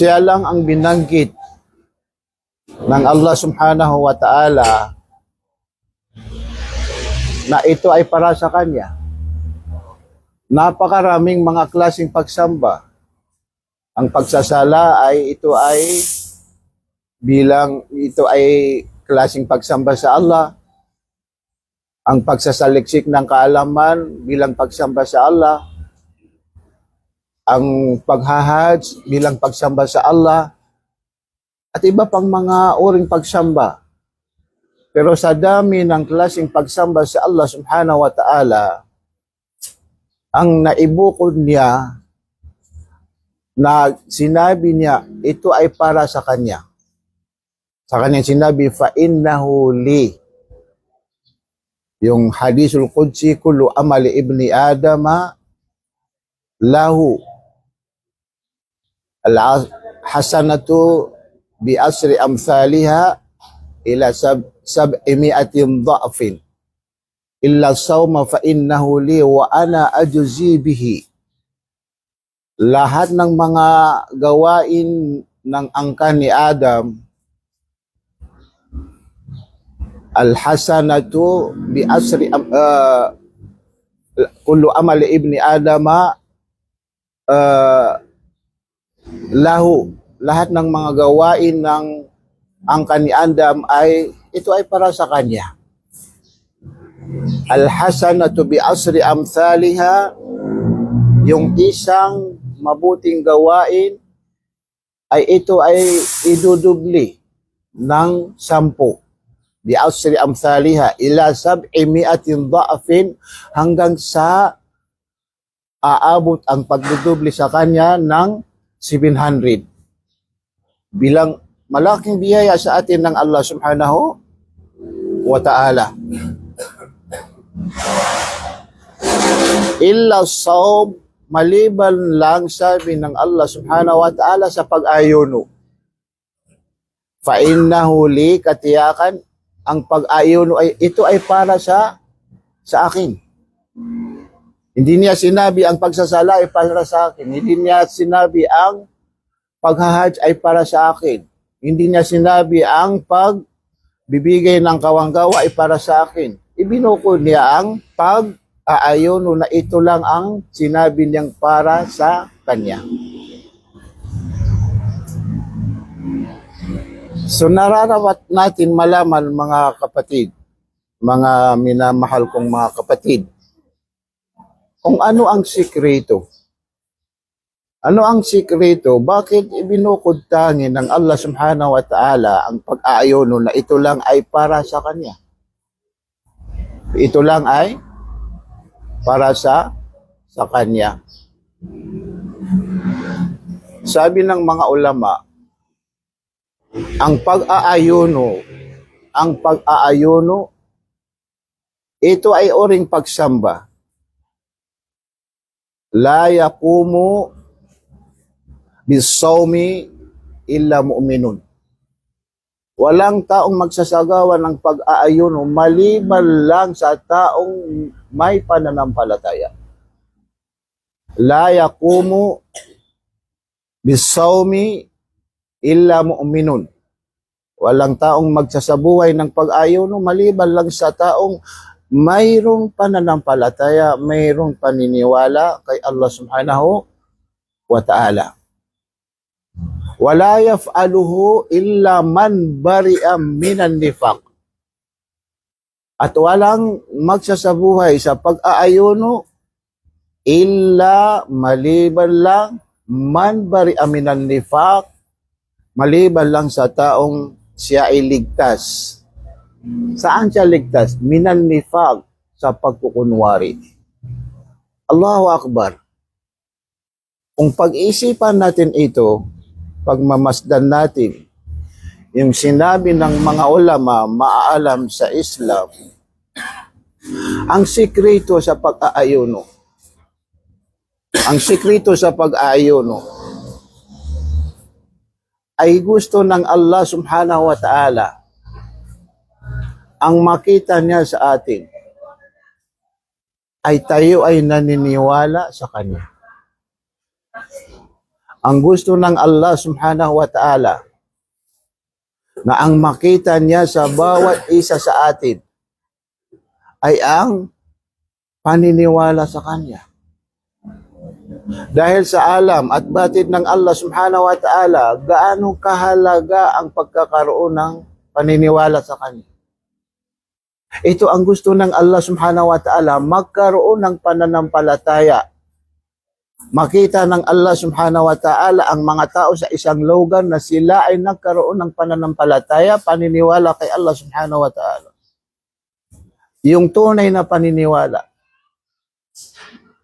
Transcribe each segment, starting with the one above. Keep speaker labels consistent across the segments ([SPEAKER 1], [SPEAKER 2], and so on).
[SPEAKER 1] Siya lang ang binanggit ng Allah subhanahu wa ta'ala na ito ay para sa Kanya. Napakaraming mga klaseng pagsamba. Ang pagsasala ay ito ay klaseng pagsamba sa Allah. Ang pagsasaliksik ng kaalaman bilang pagsamba sa Allah. Ang paghahaj bilang pagsamba sa Allah. At iba pang mga uring pagsamba. Pero sa dami ng klaseng pagsamba sa Allah subhanahu wa ta'ala, ang naibukod niya na sinabi niya, ito ay para sa Kanya. Sa Kanyang sinabi, فَإِنَّهُ لِي. Yung hadisul Qudsi, kullu amali ibni Adama lahu al-hasanatu bi asri amthaliha ila sab'imi'atin dha'fin illa sawma fa innahu li wa ana ajzi bihi. Lahat ng mga gawain ng angkan ni Adam, al-hasanatu bi asri kullu amali ibni Adama lahu, lahat ng mga gawain ng angkan ni Adam ito ay para sa kanya. Al-hasanatu bi asri amthaliha, yung isang mabuting gawain ito ay idudubli ng 10. Bi asri amthaliha ila sab'imi'atin dha'fin, hanggang sa aabot ang pagdudubli sa kanya ng 700. Bilang malaking biyaya sa atin ng Allah subhanahu wa ta'ala. Illa sawm, maliban lang, sabi ng Allah subhanahu wa ta'ala, sa pag-ayuno. Fa innahu li, katiyakan, ang pag-ayuno ito ay para sa akin. Hindi niya sinabi ang pagsasala ay para sa akin. Hindi niya sinabi ang paghahaj ay para sa akin. Hindi niya sinabi ang pagbibigay ng kawanggawa ay para sa akin. Ibinukod niya ang pag-aayono na ito lang ang sinabi niyang para sa kanya. So nararawat natin malaman, mga kapatid, mga minamahal kong mga kapatid, kung ano ang sikreto. Ano ang sikreto? Bakit ibinukod tangi ng Allah subhanahu wa ta'ala ang pag-aayono na ito lang ay para sa Kanya? Ito lang ay para sa Kanya. Sabi ng mga ulama, ang pag-aayono, ito ay oring pagsamba. La yaqumu bis-sawmi illa mu'minun. Walang taong magsasagawa ng pag-aayono maliban lang sa taong may pananampalataya. La yaqumu bis-sawmi illa mu'minun. Walang taong magsasabuhay ng pag-aayono maliban lang sa taong mayroong pananampalataya, mayroong paniniwala kay Allah subhanahu wa ta'ala. Wala yaf'aluhu illa man bari'a minan nifaq. At walang magsasabuhay sa pag-aayono illa maliban lang man bari'a minan nifaq, maliban lang sa taong siya ay ligtas. Saan siya ligtas? Minan nifaq, sa pagkukunwari. Allahu Akbar. Kung pag-isipan natin ito, pagmamasdan natin, yung sinabi ng mga ulama, maaalam sa Islam, ang sikreto sa pag-aayono, ay gusto ng Allah subhanahu wa ta'ala ang makita niya sa atin ay tayo ay naniniwala sa Kanya. Ang gusto ng Allah subhanahu wa ta'ala na ang makita niya sa bawat isa sa atin ay ang paniniwala sa Kanya. Dahil sa alam at batid ng Allah subhanahu wa ta'ala, gaano kahalaga ang pagkakaroon ng paniniwala sa Kanya. Ito ang gusto ng Allah subhanahu wa ta'ala, magkaroon ng pananampalataya. Makita ng Allah subhanahu wa ta'ala ang mga tao sa isang lugar na sila ay nagkaroon ng pananampalataya, paniniwala kay Allah subhanahu wa ta'ala. Yung tunay na paniniwala.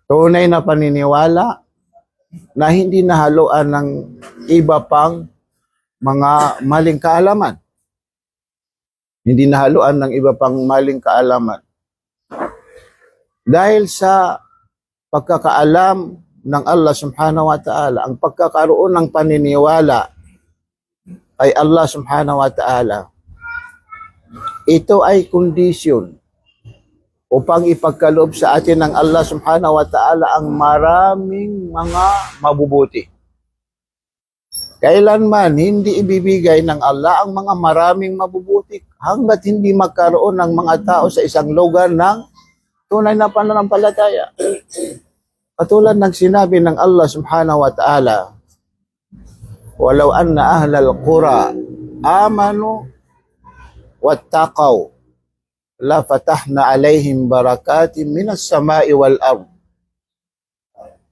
[SPEAKER 1] Tunay na paniniwala na hindi nahaluan ng iba pang mga maling kaalaman. Hindi nahaluan ng iba pang maling kaalaman. Dahil sa pagkakaalam ng Allah subhanahu wa ta'ala, ang pagkakaroon ng paniniwala kay Allah subhanahu wa ta'ala, ito ay kondisyon upang ipagkaloob sa atin ng Allah subhanahu wa ta'ala ang maraming mga mabubuti. Kailanman hindi ibibigay ng Allah ang mga maraming mabubuti hanggat hindi magkaroon ng mga tao sa isang lugar ng tunay na pananampalataya. Katulad ng sinabi ng Allah subhanahu wa ta'ala, "Walau anna ahlal qura amanu wattaqaw la fatahna alaihim barakatin minas sama'i wal ard."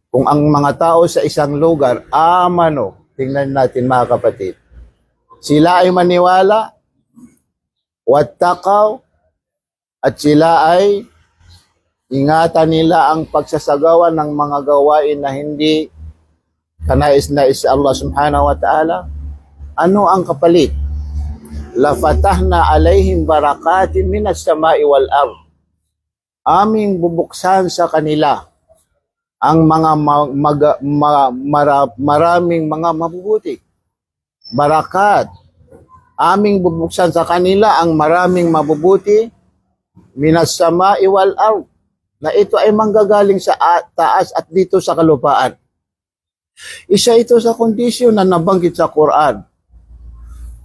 [SPEAKER 1] Kung ang mga tao sa isang lugar amano, tingnan natin mga kapatid, sila ay maniwala, wattaqaw, at sila ay ingatan nila ang pagsasagawa ng mga gawain na hindi kanais-nais sa Allah subhanahu wa ta'ala. Ano ang kapalit? "Lafatahna alaihim barakatin minas sama'i wal ard." Aming bubuksan sa kanila ang mga maraming mga mabubuti. Barakat. Aming bubuksan sa kanila ang maraming mabubuti minas sama'i wal ard, na ito ay manggagaling sa taas at dito sa kalupaan. Isa ito sa kondisyon na nabanggit sa Quran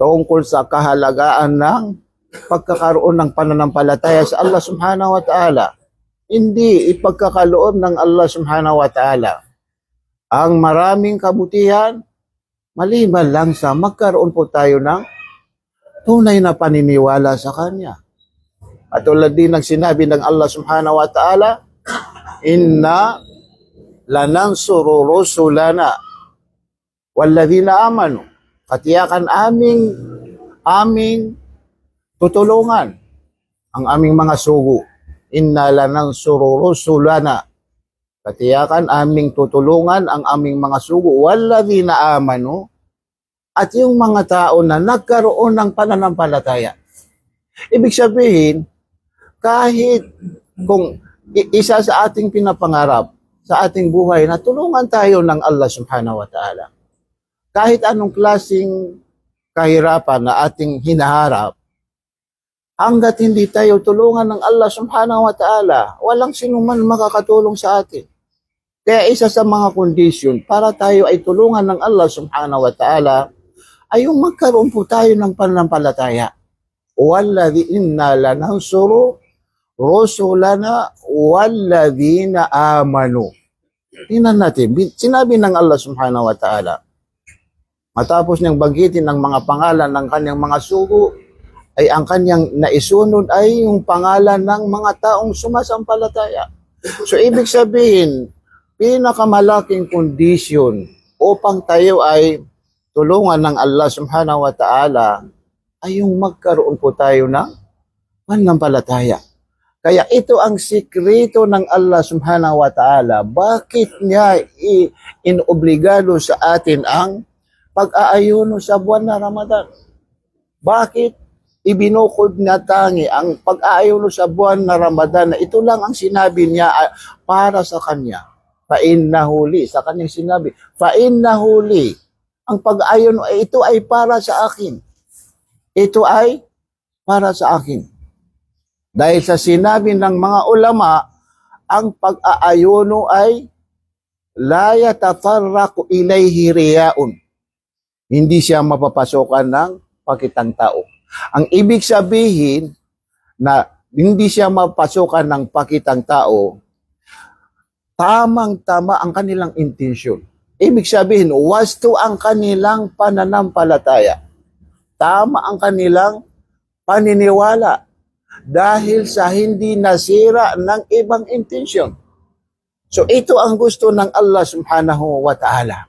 [SPEAKER 1] tungkol sa kahalagaan ng pagkakaroon ng pananampalataya sa Allah subhanahu wa ta'ala. Hindi ipagkakaloob ng Allah subhanahu wa ta'ala ang maraming kabutihan maliban lang sa magkaroon po tayo ng tunay na paniniwala sa Kanya. At tulad din ng sinabi ng Allah subhanahu wa ta'ala, "Inna lanansuru rusulana walladhina amanu." Katiyakan aming tutulungan ang aming mga sugo. "Inna lanansuru rusulana." Katiyakan aming tutulungan ang aming mga sugo, walladhina amanu, at yung mga tao na nagkaroon ng pananampalataya. Ibig sabihin, kahit kung isa sa ating pinapangarap sa ating buhay na tulungan tayo ng Allah subhanahu wa ta'ala, kahit anong klaseng kahirapan na ating hinaharap, hanggat hindi tayo tulungan ng Allah subhanahu wa ta'ala, walang sinuman makakatulong sa atin. Kaya isa sa mga kondisyon para tayo ay tulungan ng Allah subhanahu wa ta'ala ay yung magkaroon po tayo ng pananampalataya. "Walladhi inna lanansuru rusulana walladhina amanu." Tingnan natin, sinabi ng Allah subhanahu wa ta'ala, matapos niyang banggitin ang mga pangalan ng kanyang mga sugo, ay ang kanyang naisunod ay yung pangalan ng mga taong sumasampalataya. So ibig sabihin, pinakamalaking kondisyon upang tayo ay tulungan ng Allah subhanahu wa ta'ala ay yung magkaroon po tayo ng pananampalataya. Kaya ito ang sikreto ng Allah subhanahu wa ta'ala. Bakit niya inobligado sa atin ang pag-aayuno sa buwan na Ramadan? Bakit ibinukod na tangi ang pag-aayuno sa buwan na Ramadan na ito lang ang sinabi niya para sa kanya? Fa'innahu li, sa kanyang sinabi, fa'innahu li, ang pag-aayuno ay ito ay para sa akin. Ito ay para sa akin. Dahil sa sinabi ng mga ulama, ang pag-aayuno ay la yatatarraqu ilayhi riyaun. Hindi siya mapapasokan ng pakitang tao. Ang ibig sabihin na hindi siya mapasokan ng pakitang tao, tamang-tama ang kanilang intensyon. Ibig sabihin, wasto ang kanilang pananampalataya. Tama ang kanilang paniniwala dahil sa hindi nasira ng ibang intensyon. So ito ang gusto ng Allah subhanahu wa ta'ala.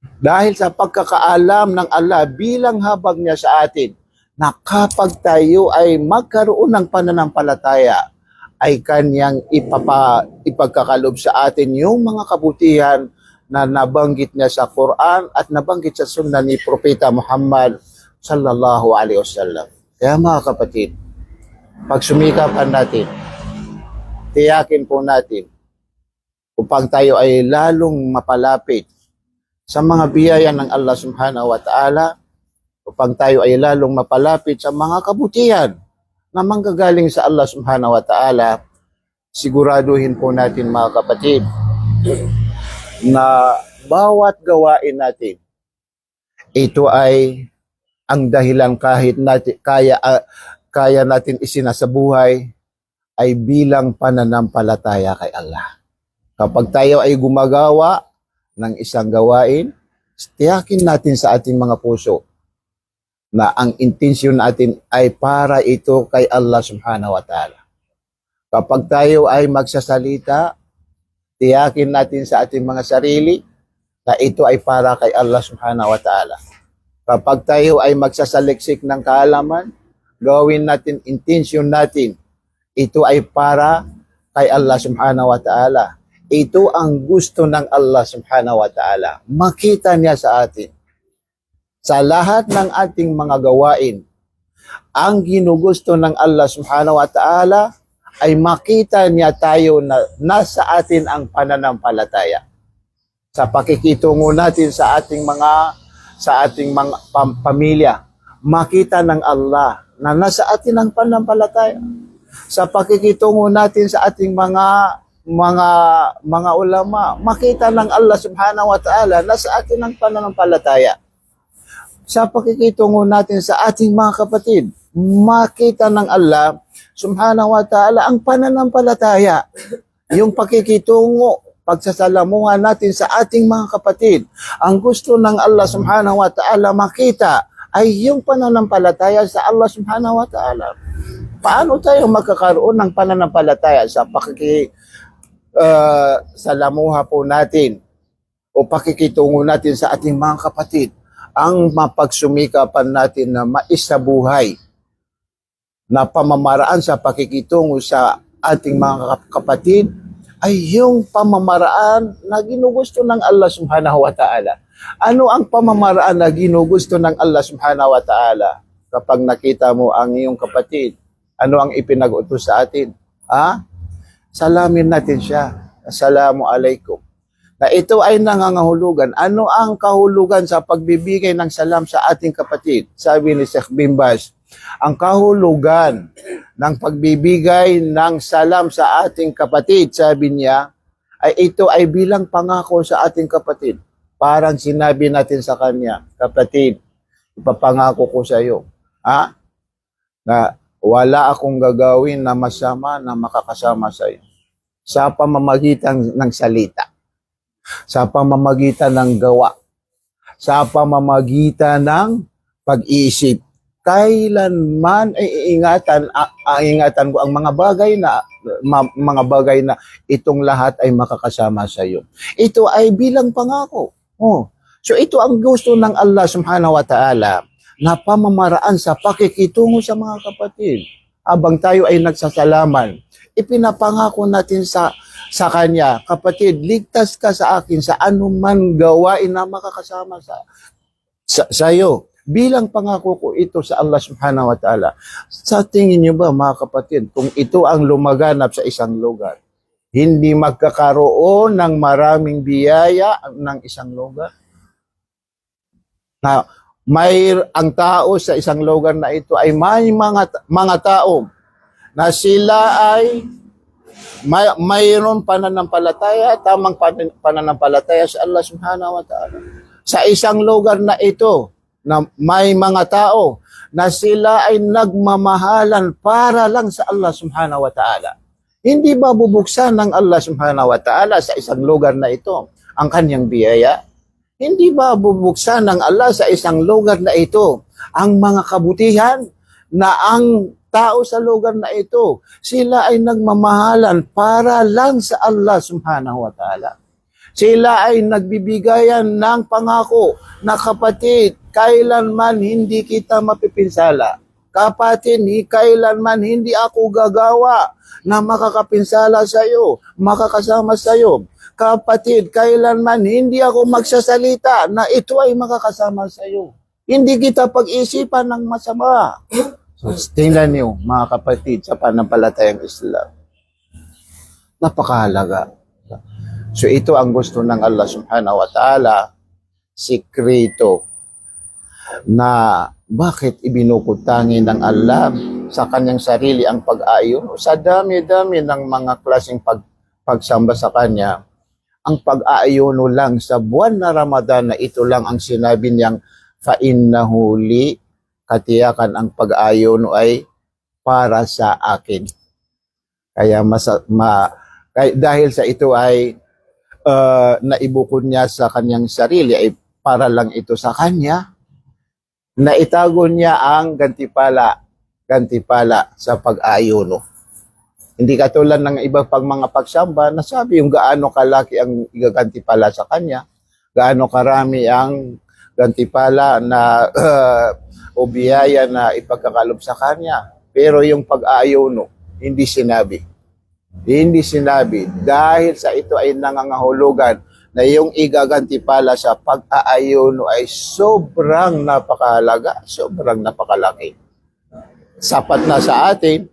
[SPEAKER 1] Dahil sa pagkakaalam ng Allah bilang habag niya sa atin, na kapag tayo ay magkaroon ng pananampalataya, ay kanyang ipagkakalob sa atin yung mga kabutihan na nabanggit niya sa Quran at nabanggit sa sunnah ni Propeta Muhammad sallallahu alaihi wasallam. Kaya mga kapatid, pag sumikapan natin, tiyakin po natin upang tayo ay lalong mapalapit sa mga biyaya ng Allah subhanahu wa ta'ala, upang tayo ay lalong mapalapit sa mga kabutihan na manggagaling sa Allah subhanahu wa ta'ala. Siguraduhin po natin mga kapatid na bawat gawain natin, ito ay ang dahilan kahit natin, kaya natin isinasabuhay ay bilang pananampalataya kay Allah. Kapag tayo ay gumagawa ng isang gawain, tiyakin natin sa ating mga puso na ang intensyon natin ay para ito kay Allah subhanahu wa ta'ala. Kapag tayo ay magsasalita, tiyakin natin sa ating mga sarili na ito ay para kay Allah subhanahu wa ta'ala. Kapag tayo ay magsasaliksik ng kaalaman, gawin natin, intensyon natin, ito ay para kay Allah subhanahu wa ta'ala. Ito ang gusto ng Allah subhanahu wa ta'ala. Makita niya sa atin. Sa lahat ng ating mga gawain, ang ginugusto ng Allah subhanahu wa ta'ala ay makita niya tayo na nasa atin ang pananampalataya. Sa pakikitungo natin sa ating mga pamilya, makita ng Allah na nasa atin ang pananampalataya. Sa pakikitungo natin sa ating mga ulama, makita ng Allah subhanahu wa ta'ala na sa atin ang pananampalataya. Sa pakikitungo natin sa ating mga kapatid, makita ng Allah subhanahu wa ta'ala ang pananampalataya. Yung pakikitungo, pagsasalamuhan natin sa ating mga kapatid. Ang gusto ng Allah subhanahu wa ta'ala makita ay yung pananampalataya sa Allah subhanahu wa ta'ala. Paano tayo magkakaroon ng pananampalataya sa salamuha po natin o pakikitungo natin sa ating mga kapatid? Ang mapagsumikapan natin na maisabuhay na pamamaraan sa pakikitungo sa ating mga kapatid ay yung pamamaraan na ginugusto ng Allah subhanahu wa ta'ala. Ano ang pamamaraan na ginugusto ng Allah subhanahu wa ta'ala? Kapag nakita mo ang iyong kapatid, ano ang ipinag-utos sa atin? Salamin natin siya. Assalamu alaikum. Na ito ay nangangahulugan. Ano ang kahulugan sa pagbibigay ng salam sa ating kapatid? Sabi ni Sheikh Bin Baz, ang kahulugan ng pagbibigay ng salam sa ating kapatid, sabi niya, ay ito ay bilang pangako sa ating kapatid. Parang sinabi natin sa kanya, kapatid, ipapangako ko sa iyo, na wala akong gagawin na masama na makakasama sa iyo. Sa pamamagitan ng salita, sa pamamagitan ng gawa, sa pamamagitan ng pag-iisip. Kailanman ay ingatan ko ang mga bagay na itong lahat ay makakasama sa iyo. Ito ay bilang pangako. So ito ang gusto ng Allah subhanahu wa ta'ala na pamamaraan sa pakikitungo sa mga kapatid. Habang tayo ay nagsasalaman, ipinapangako natin sa kanya, kapatid, ligtas ka sa akin sa anuman gawain na makakasama sa iyo. Bilang pangako ko ito sa Allah subhanahu wa ta'ala. Sa tingin niyo ba mga kapatid, kung ito ang lumaganap sa isang lugar, hindi magkakaroon ng maraming biyaya ng isang lugar? Na ang tao sa isang lugar na ito ay may mga tao na sila ay mayroon pananampalataya, tamang pananampalataya sa Allah subhanahu wa ta'ala. Sa isang lugar na ito, na may mga tao na sila ay nagmamahalan para lang sa Allah subhanahu wa ta'ala. Hindi ba bubuksan ng Allah subhanahu wa ta'ala sa isang lugar na ito ang kanyang biyaya? Hindi ba bubuksan ng Allah sa isang lugar na ito ang mga kabutihan na ang tao sa lugar na ito, sila ay nagmamahalan para lang sa Allah subhanahu wa ta'ala. Sila ay nagbibigayan ng pangako na kapatid, kailanman hindi kita mapipinsala. Kapatid, kailanman hindi ako gagawa na makakapinsala sa iyo, makakasama sa iyo. Kapatid, kailanman hindi ako magsasalita na ito ay makakasama sa iyo. Hindi kita pag-isipan ng masama. So, tingnan niyo, mga kapatid, sa panampalatayang Islam. Napakahalaga. So, ito ang gusto ng Allah subhanahu wa ta'ala, sikreto, na bakit ibinukutangi ng Allah sa kanyang sarili ang pag-aayon. Sa dami-dami ng mga klaseng pagsamba sa kanya, ang pag-aayono lang sa buwan na Ramadan na ito lang ang sinabi niyang فَإِنَّهُ لِي, katiyakan ang pag-aayono ay para sa akin. Kaya dahil sa ito ay naibukod niya sa kanyang sarili, ay para lang ito sa kanya, naitago niya ang gantipala sa pag-aayono. Hindi katulad ng iba pang mga pagsamba, nasabi yung gaano kalaki ang igagantipala sa kanya, gaano karami ang gantipala na o biyaya na ipagkakalob sa kanya. Pero yung pag-aayono, hindi sinabi. Hindi sinabi. Dahil sa ito ay nangangahulugan na yung igagantipala sa pag-aayono ay sobrang napakahalaga, sobrang napakalaki. Sapat na sa atin,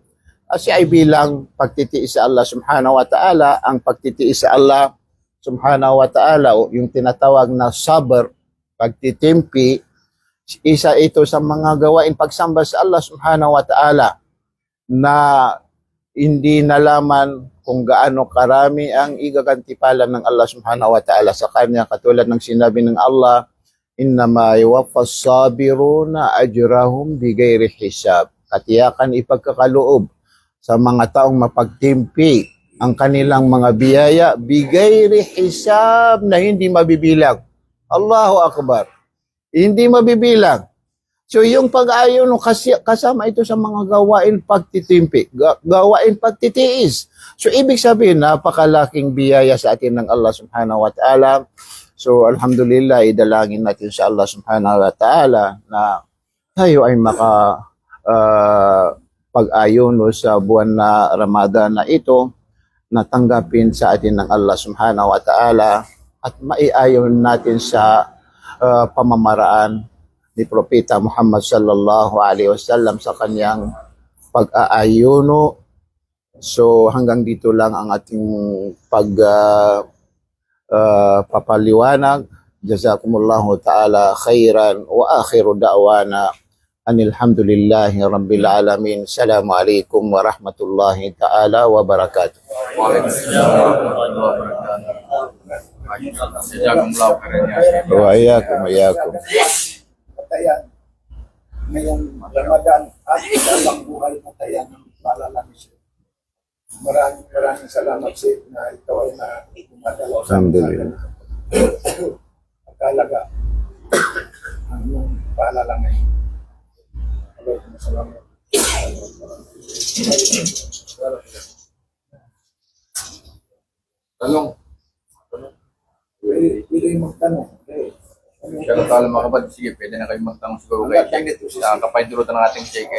[SPEAKER 1] kasi ay bilang pagtitiis sa Allah subhanahu wa ta'ala, ang pagtitiis sa Allah subhanahu wa ta'ala, o yung tinatawag na sabr, pagtitimpi, isa ito sa mga gawain pagsamba sa Allah subhanahu wa ta'ala na hindi nalaman kung gaano karami ang igagantipala ng Allah subhanahu wa ta'ala sa kanya, katulad ng sinabi ng Allah, innama yuwaffas sabiruna ajrahum bighairi hisab. Katiyakan ipagkakaloob sa mga taong mapagtimpi ang kanilang mga biyaya bighairi hisab, na hindi mabibilang. Allahu Akbar. Hindi mabibilang. So yung pag-aayono kasama ito sa mga gawain pagtitimpi, gawain pagtitiis. So ibig sabihin, napakalaking biyaya sa atin ng Allah subhanahu wa ta'ala. So alhamdulillah, idalangin natin sa Allah subhanahu wa ta'ala na tayo ay pag-ayono sa buwan na Ramadan na ito, na tanggapin sa atin ng Allah subhanahu wa ta'ala at maiayon natin sa pamamaraan ni Propeta Muhammad sallallahu alaihi wasallam sa kanyang pag-aayono. So hanggang dito lang ang ating papaliwanag. Jazakumullahu ta'ala khairan wa akhiru da'wana anilhamdulillahi rabbil alamin. Assalamualaikum warahmatullahi ta'ala wabarakatuh. Wa iyyakum wa iyyakum.
[SPEAKER 2] Patayan. Ngayong Ramadan at dalang buhay patayan ng palalaki siya. Maraming salamat sa iyo na ito ay dumadalaw sa
[SPEAKER 1] Alhamdulillah.
[SPEAKER 2] pagkalaga ang iyong palalangay. Salamat.
[SPEAKER 3] Tanong.
[SPEAKER 2] Pwede magtanong.
[SPEAKER 3] Kaya tala mga kapatid, sige, pwede na kayo magtanong siguro kay Sheikh. Nakakapainduro ng ating Sheikh,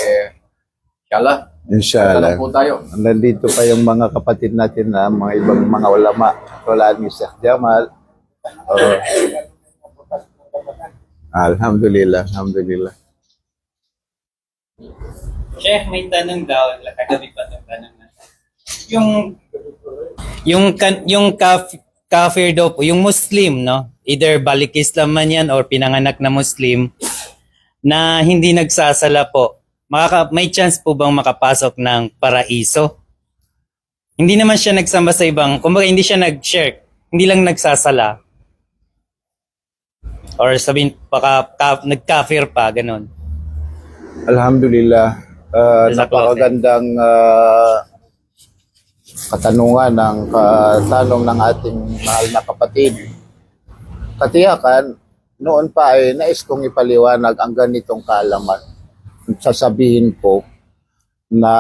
[SPEAKER 3] inshallah.
[SPEAKER 1] Inshallah.
[SPEAKER 3] Tanong po tayo.
[SPEAKER 1] Nandito pa yung mga kapatid natin na mga ibang mga ulama, tulad ni Sheikh Jamal. Alhamdulillah, alhamdulillah.
[SPEAKER 4] Sheikh, may tanong daw. Kagabi pa itong tanong na. Yung kafir daw po, yung Muslim, no? Either balik Islam man yan or pinanganak na Muslim na hindi nagsasala po. May chance po bang makapasok ng paraiso? Hindi naman siya nagsamba sa ibang, kumbaga hindi siya nag-shirk, hindi lang nagsasala. Or sabihin, nag-kafir pa, ganun.
[SPEAKER 1] Alhamdulillah.
[SPEAKER 4] Jazakallah
[SPEAKER 1] Napakagandang katanungan ng katanong ng ating mahal na kapatid. Katiyakan, noon pa ay nais kong ipaliwanag ang ganitong kaalaman. Sasabihin ko na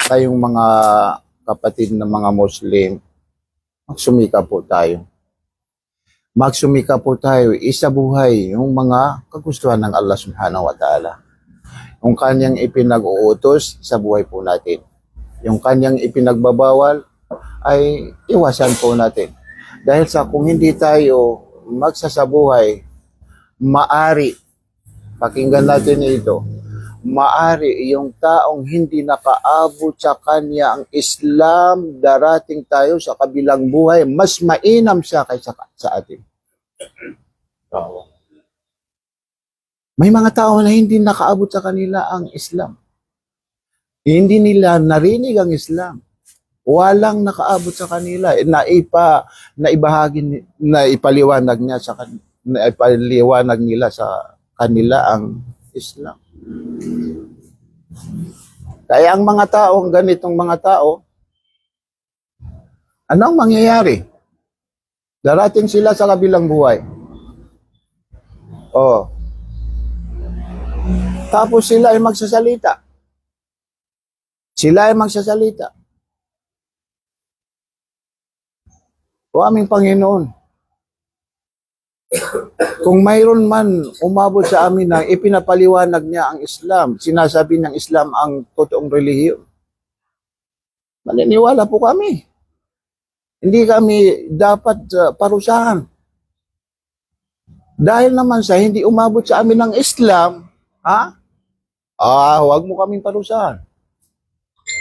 [SPEAKER 1] tayong mga kapatid na mga Muslim, magsumika po tayo. Magsumika po tayo, isabuhay yung mga kagustuhan ng Allah subhanahu wa ta'ala. Yung kanyang ipinag-uutos, sa buhay po natin. Yung kanyang ipinagbabawal, ay iwasan po natin. Dahil sa kung hindi tayo magsasabuhay, maari, pakinggan natin ito, maari yung taong hindi nakaabot sa kanya ang Islam, darating tayo sa kabilang buhay, mas mainam siya kaysa sa atin. May mga tao na hindi nakaabot sa kanila ang Islam. Hindi nila narinig ang Islam. Walang nakaabot sa kanila. Naipaliwanag nila sa kanila ang Islam. Kaya ang mga tao, ganitong mga tao, anong mangyayari? Darating sila sa kabilang buhay. Oh. Tapos sila ay magsasalita. Sila ay magsasalita. O aming Panginoon, kung mayroon man umabot sa amin na ipinapaliwanag niya ang Islam, sinasabi ng Islam ang totoong relihiyon, maniniwala po kami. Hindi kami dapat parusahan. Dahil naman sa hindi umabot sa amin ng Islam, huwag mo kaming parusahan.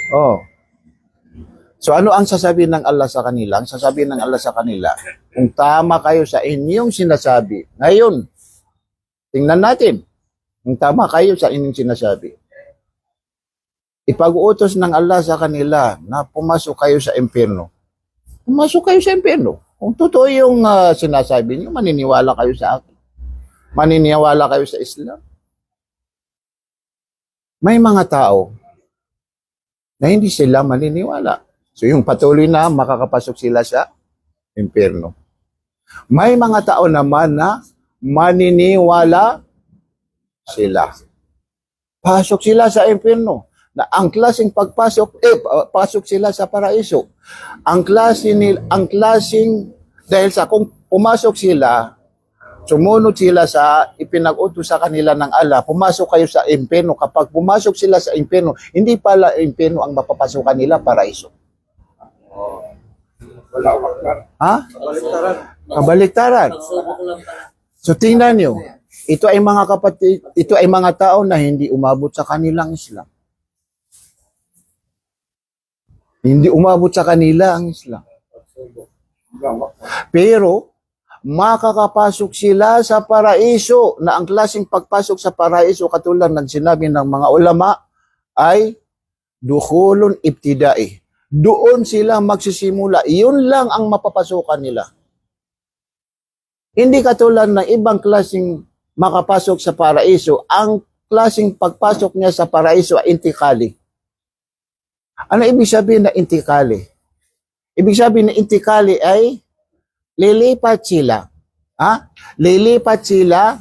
[SPEAKER 1] Oh. So ano ang sasabihin ng Allah sa kanila? Ang sasabihin ng Allah sa kanila, kung tama kayo sa inyong sinasabi, ngayon, tingnan natin, kung tama kayo sa inyong sinasabi, ipag-uutos ng Allah sa kanila na pumasok kayo sa impyerno. Pumasok kayo sa impyerno. Kung totoo yung sinasabi niyo, maniniwala kayo sa akin. Maniniwala kayo sa Islam. May mga tao na hindi sila maniniwala. So yung patuloy na makakapasok sila sa impyerno. May mga tao naman na maniniwala sila. Pasok sila sa impyerno. Na ang klaseng pagpasok, pasok sila sa paraiso. Ang klaseng, dahil sa kung pumasok sila, sumunod sila sa ipinag-utos sa kanila ng Allah, pumasok kayo sa impyerno. Kapag pumasok sila sa impyerno, hindi pala impyerno ang mapapasukan nila, paraiso.
[SPEAKER 2] Wala akbar.
[SPEAKER 1] Ha? Kabaliktaran. So tingnan nyo, ito ay mga kapatid, ito ay mga tao na hindi umabot sa kanilang Islam. Hindi umabot sa kanila ang Islam. Pero, makakapasok sila sa paraiso na ang klaseng pagpasok sa paraiso katulad ng sinabi ng mga ulama ay dukhulun ibtidai. Doon sila magsisimula. Iyon lang ang mapapasukan nila. Hindi katulad ng ibang klaseng makapasok sa paraiso. Ang klaseng pagpasok niya sa paraiso ay intikali. Ano ibig sabihin na intikali? Ibig sabihin na intikali ay lilipat sila. Lilipat sila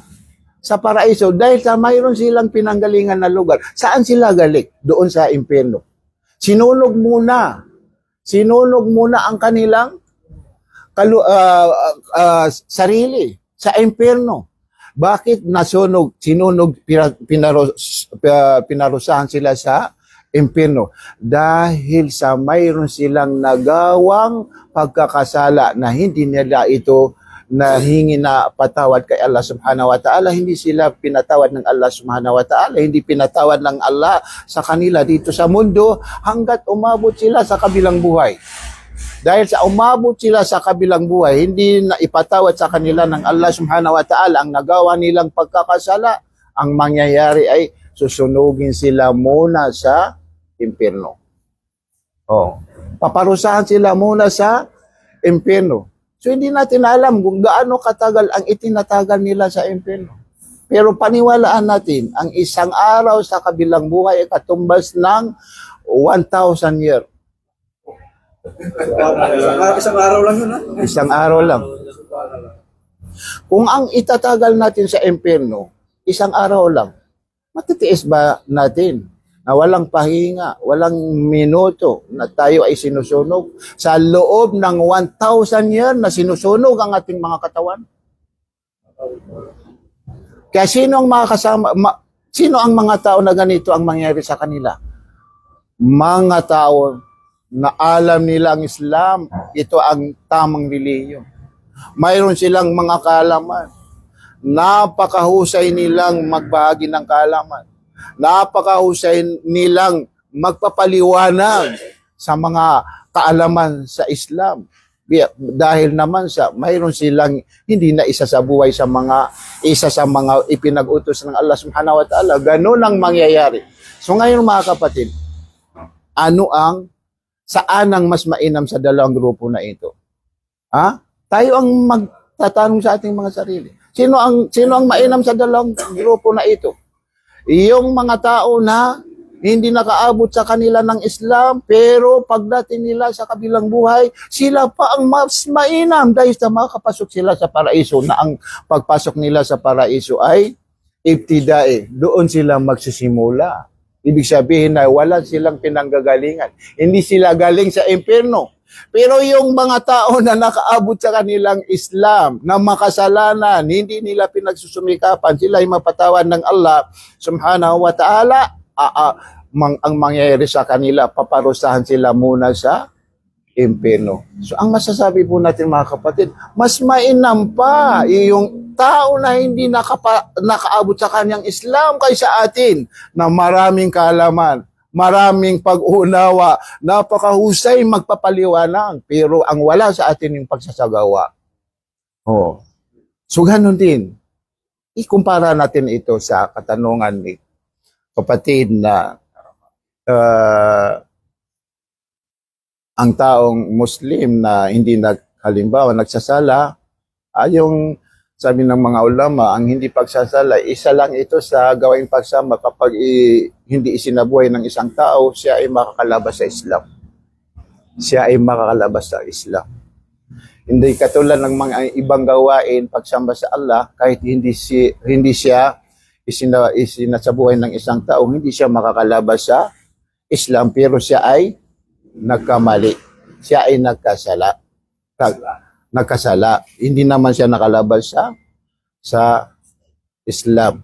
[SPEAKER 1] sa paraiso dahil sa mayroon silang pinanggalingan na lugar. Saan sila galing? Doon sa impyerno. Sinunog muna ang kanilang sarili sa impyerno. Bakit nasunog? Sinunog, pinarusahan sila sa impyerno dahil sa mayroon silang nagawang pagkakasala na hindi nila ito nahingi na patawad kay Allah subhanahu wa ta'ala. Hindi sila pinatawad ng Allah subhanahu wa ta'ala, hindi pinatawad ng Allah sa kanila dito sa mundo hanggat umabot sila sa kabilang buhay. Dahil sa umabot sila sa kabilang buhay, hindi na ipatawad sa kanila ng Allah subhanahu wa ta'ala ang nagawa nilang pagkakasala. Ang mangyayari ay susunugin sila muna sa impyerno. Oh, paparusahan sila muna sa impyerno. So hindi natin alam kung gaano katagal ang itinatagal nila sa impyerno. Pero paniwalaan natin, ang isang araw sa kabilang buhay ay katumbas ng 1,000 year.
[SPEAKER 2] Isang araw lang yun, ha?
[SPEAKER 1] Isang araw lang. Kung ang itatagal natin sa impyerno, isang araw lang, matitiis ba natin na walang pahinga, walang minuto na tayo ay sinusunog sa loob ng 1,000 year na sinusunog ang ating mga katawan? Kaya sino ang mga kasama, sino ang mga tao na ganito ang mangyari sa kanila? Mga tao na alam nila ang Islam, ito ang tamang relihiyon. Mayroon silang mga kaalaman. Napakahusay nilang magbahagi ng kaalaman. Napakahusay nilang magpapaliwanag sa mga kaalaman sa Islam. Dahil naman mayroon silang hindi na isa sa mga ipinag-utos ng Allah Subhanahu wa Ta'ala. Ganun ang mangyayari. So ngayon mga kapatid, saan ang mas mainam sa dalawang grupo na ito? Ha? Tayo ang magtatanong sa ating mga sarili. Sino ang mainam sa dalawang grupo na ito? Yung mga tao na hindi nakaabot sa kanila ng Islam, pero pagdating nila sa kabilang buhay, sila pa ang mas mainam dahil sa makapasok sila sa paraiso, na ang pagpasok nila sa paraiso ay ibtidae. Doon sila magsisimula. Ibig sabihin na wala silang pinanggagalingan. Hindi sila galing sa impyerno. Pero yung mga tao na nakaabot sa kanilang Islam, na makasalanan, hindi nila pinagsusumikapan, sila ay mapatawan ng Allah Subhanahu wa Ta'ala, ang mangyayari sa kanila, paparusahan sila muna sa impyerno. So ang masasabi po natin mga kapatid, mas mainam pa yung tao na hindi nakaabot sa kanyang Islam kaysa atin na maraming kaalaman, maraming pag-unawa, napakahusay magpapaliwanag, pero ang wala sa atin yung pagsasagawa. Oh. So ganun din. Ikumpara natin ito sa katanungan ni kapatid na ang taong Muslim na hindi halimbawa nagsasala, yung sabi ng mga ulama, ang hindi pagsasala, isa lang ito sa gawaing pagsama kapag hindi isinabuhay ng isang tao, siya ay makakalabas sa Islam. Siya ay makakalabas sa Islam. Hindi katulad ng mga ibang gawain pagsamba sa Allah, kahit hindi siya isinasabuhay ng isang tao, hindi siya makakalabas sa Islam, pero siya ay nagkamali. Siya ay nagkasala. Hindi naman siya nakalabas sa Islam.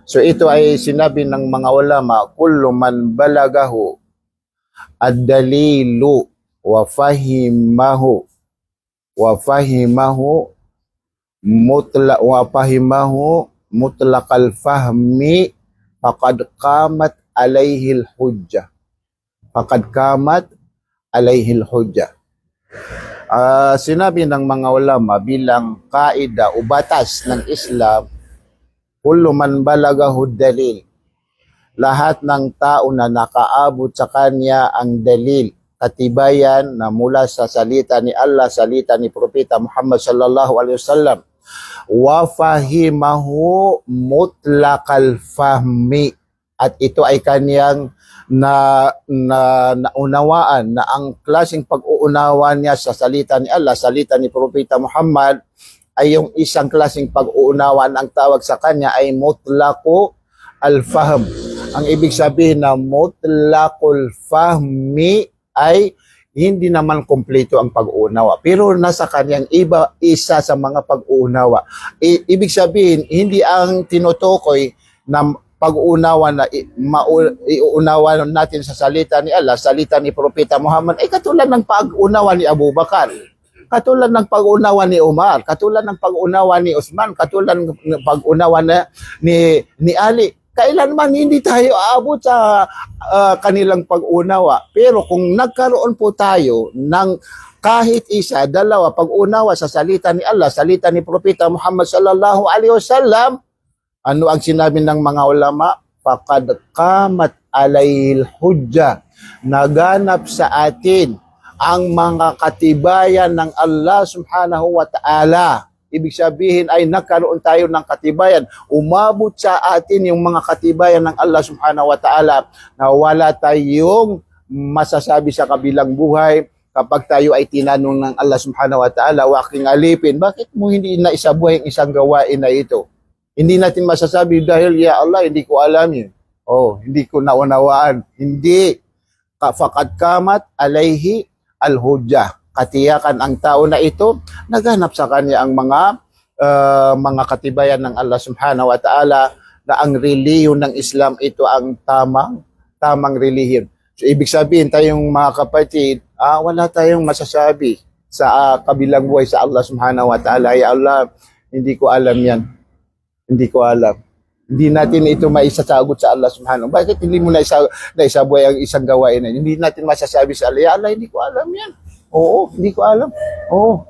[SPEAKER 1] So ito ay sinabi ng mga ulama, kullu man balagahu ad-dalilu wa fahimahu mutlaqal fahmi faqad qamat alaihil hujjah. Sinabi ng mga ulama bilang kaida o batas ng Islam, kullu man balagahu dalil, lahat ng tao na nakaabot sa kanya ang dalil, katibayan na mula sa salita ni Allah, salita ni Propeta Muhammad sallallahu alaihi wasallam, wa fahimahu mutlaqal fahmi, at ito ay kaniyang naunawaan na ang klaseng pag-uunawa niya sa salita ni Allah, salita ni Propeta Muhammad, ay yung isang klaseng pag-uunawa ang tawag sa kanya ay mutlaqu al-fahm. Ang ibig sabihin na mutlaqul fahmi ay hindi naman kompleto ang pag-uunawa, pero nasa kanyang isa sa mga pag-uunawa. Ibig sabihin, hindi ang tinutukoy na pag-uunawa na iuunawa natin sa salita ni Allah, salita ni Propeta Muhammad, ay katulad ng pag-unawa ni Abu Bakar, katulad ng pag-unawa ni Umar, katulad ng pag-unawa ni Usman, katulad ng pag-unawa ni Ali. Kailanman hindi tayo aabot sa kanilang pag-unawa. Pero kung nagkaroon po tayo ng kahit isa, dalawa, pag-unawa sa salita ni Allah, salita ni Propeta Muhammad sallallahu alaihi wasallam, ano ang sinabi ng mga ulama? Faqad qamat alaihil hujjah. naganap sa atin ang mga katibayan ng Allah subhanahu wa ta'ala. Ibig sabihin ay nagkaroon tayo ng katibayan. Umabot sa atin yung mga katibayan ng Allah subhanahu wa ta'ala na wala tayong masasabi sa kabilang buhay kapag tayo ay tinanong ng Allah subhanahu wa ta'ala, waking alipin, bakit mo hindi naisabuhay ang isang gawain na ito? Hindi natin masasabi dahil, ya Allah, hindi ko alam yun. Hindi ko naunawaan. Hindi. Fakat kamat alayhi al-hujjah. Katiyakan ang tao na ito, naganap sa kanya ang mga katibayan ng Allah subhanahu wa ta'ala na ang relihiyon ng Islam ito ang tamang relihiyon. So, ibig sabihin tayong mga kapatid, wala tayong masasabi sa kabilang buhay sa Allah subhanahu wa ta'ala. Ya Allah, hindi ko alam yan. Hindi ko alam. Hindi natin ito maisasagot sa Allah subhanahu. Bakit hindi mo naisabuhay ang isang gawain na hindi natin masasabi sa Allah, ya Allah, hindi ko alam yan. Oo, hindi ko alam. Oo.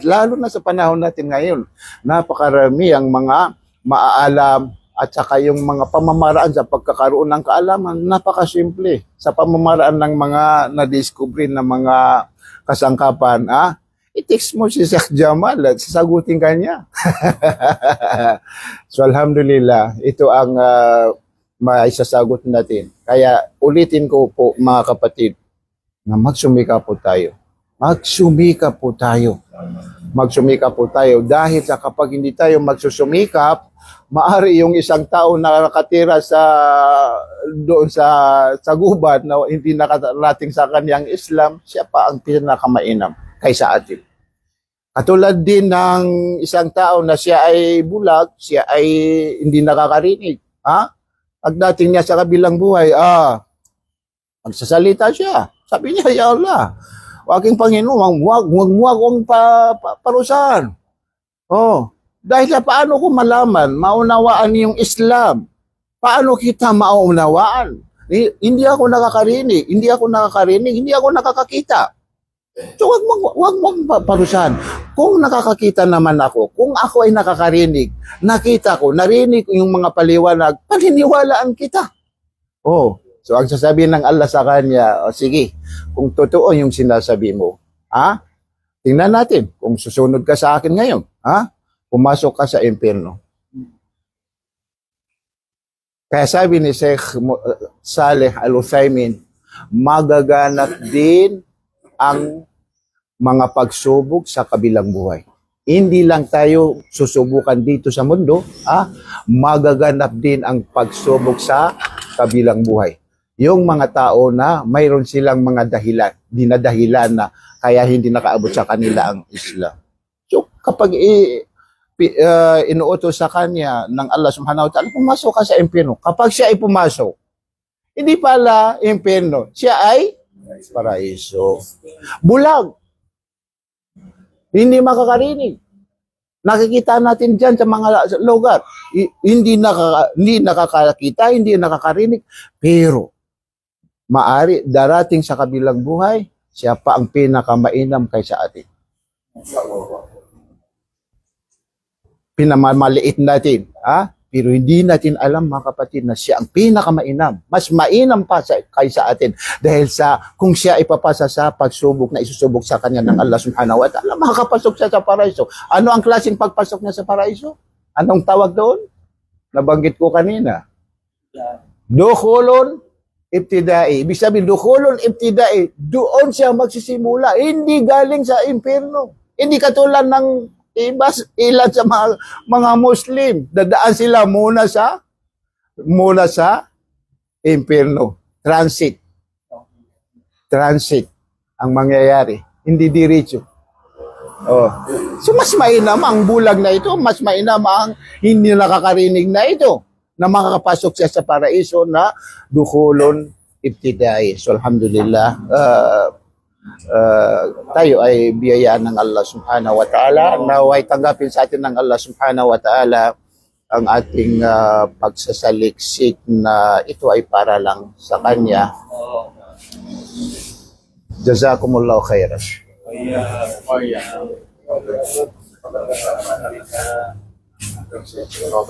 [SPEAKER 1] Lalo na sa panahon natin ngayon, napakarami ang mga maaalam at saka yung mga pamamaraan sa pagkakaroon ng kaalaman, napakasimple. Sa pamamaraan ng mga na-discover na mga kasangkapan, i-text mo si Sheikh Jamal at sasagutin ka niya. So alhamdulillah, ito ang maisasagot natin. Kaya ulitin ko po mga kapatid, na magsumika po tayo. Magsumikap po tayo. Magsumikap po tayo. Dahil sa kapag hindi tayo magsusumikap, maari yung isang tao na nakatira doon sa gubat na hindi nakarating sa kanyang Islam, siya pa ang pinakamainam kaysa atin. Katulad din ng isang tao na siya ay bulag, siya ay hindi nakakarinig. Pagdating niya sa kabilang buhay, magsasalita siya. Sabi niya, ya Allah, waking Panginoon, huwag akong parusahan. Dahil sa paano ko malaman, maunawaan yung Islam? Paano kita maunawaan? Hindi ako nakakarinig, hindi ako nakakakita. So wag mong parusahan. Kung nakakakita naman ako, kung ako ay nakakarinig, nakita ko, narinig ko yung mga paliwanag, paniniwalaan kita. So ang sasabihin ng Allah sa kanya, sige, kung totoo yung sinasabi mo, tingnan natin kung susunod ka sa akin ngayon, pumasok ka sa impyerno. Kaya sabi ni Sheikh Saleh Al-Uthaymin, magaganap din ang mga pagsubok sa kabilang buhay. Hindi lang tayo susubukan dito sa mundo, magaganap din ang pagsubok sa kabilang buhay. Yung mga tao na mayroon silang mga dinadahilan na kaya hindi nakaabot sa kanila ang Islam. So kapag inuutos sa kanya ng Allah subhanahu wa ta'ala, pumasok ka sa impyerno. Kapag siya ay pumasok, hindi pala impyerno, siya ay paraiso. Bulag. Hindi makakarinig. Nakikita natin dyan sa mga lugar. Hindi nakakakita, hindi nakakarinig. Pero, maari darating sa kabilang buhay, siya pa ang pinakamainam kaysa atin. Pinamamaliit natin, pero hindi natin alam mga kapatid na siya ang pinakamainam. Mas mainam pa kaysa atin. Dahil kung siya ipapasa sa pagsubok na isusubok sa kanya ng Allah subhanahu wa ta'ala, makakapasok siya sa paraiso. Ano ang klaseng pagpasok niya sa paraiso? Anong tawag doon? Nabanggit ko kanina. Dukhulun ibtidai. Ibig sabihin, dukhulun ibtidai. Doon siya magsisimula. Hindi galing sa impyerno. Hindi katulad ng ilan sa mga Muslim. Dadaan sila muna sa impyerno. Transit ang mangyayari. Hindi diretso. So mas mainam ang bulag na ito, mas mainam ang hindi nakakarinig na ito na makakapasok siya sa paraiso na dukhulun ibtidai. So alhamdulillah, tayo ay biyayaan ng Allah subhanahu wa ta'ala. Naway tanggapin sa atin ng Allah subhanahu wa ta'ala ang ating pagsasaliksik na ito ay para lang sa Kanya. Jazakumullahu khairan.
[SPEAKER 3] So, baka